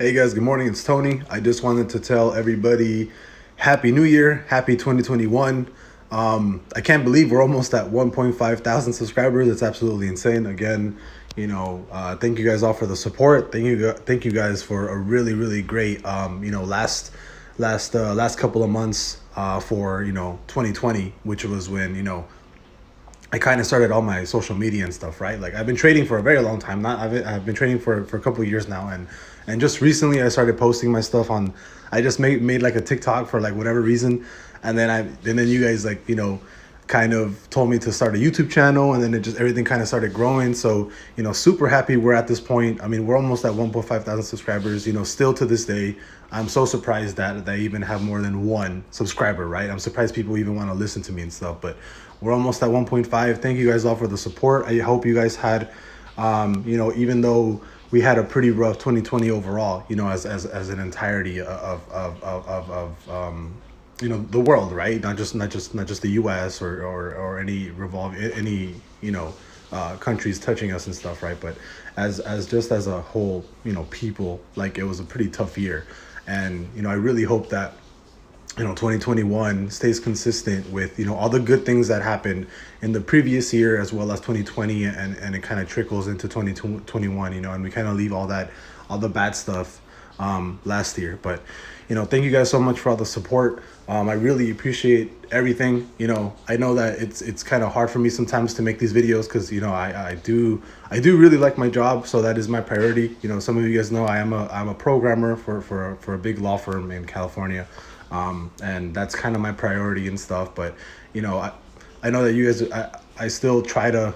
Hey guys, good morning. It's Tony. I just wanted to tell everybody Happy New Year, Happy 2021. I can't believe we're almost at 1.5 thousand subscribers. It's absolutely insane. Again, thank you guys all for the support. Thank you guys for a really great, last couple of months for 2020, which was when I kind of started all my social media and stuff, right? Like I've been trading for a very long time. I've been trading for a couple of years now, and just recently I started posting my stuff on. I just made like a TikTok for like whatever reason, and then you guys kind of told me to start a YouTube channel, and then everything kind of started growing. So super happy we're at this point. I mean, we're almost at 1.5 thousand subscribers. Still to this day, I'm so surprised that I even have more than one subscriber, right? I'm surprised people even want to listen to me and stuff, but we're almost at 1.5. Thank you guys all for the support. I hope you guys had, even though we had a pretty rough 2020 overall, as an entirety of the world, right? Not just the U.S. or any countries touching us and stuff, right? But as a whole, people, like, it was a pretty tough year, and I really hope that 2021 stays consistent with all the good things that happened in the previous year as well as 2020, and it kind of trickles into 2021, and we kind of leave all the bad stuff last year. But thank you guys so much for all the support. I really appreciate everything. I know that it's kind of hard for me sometimes to make these videos because I do really like my job, so that is my priority. Some of you guys know I'm a programmer for a big law firm in California, and that's kind of my priority and stuff. But I know that you guys, I still try to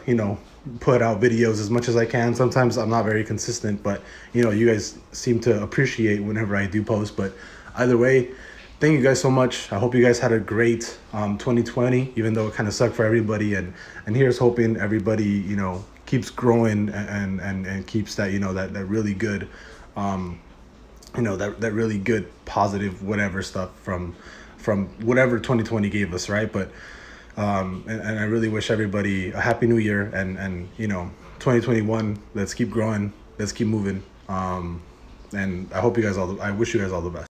put out videos as much as I can. Sometimes I'm not very consistent, but you guys seem to appreciate whenever I do post. But either way, thank you guys so much. I hope you guys had a great 2020, even though it kind of sucked for everybody. And here's hoping everybody keeps growing and keeps that that really good that really good positive whatever stuff from whatever 2020 gave us, right? But and I really wish everybody a happy new year, and 2021, let's keep growing, let's keep moving, and I wish you guys all the best.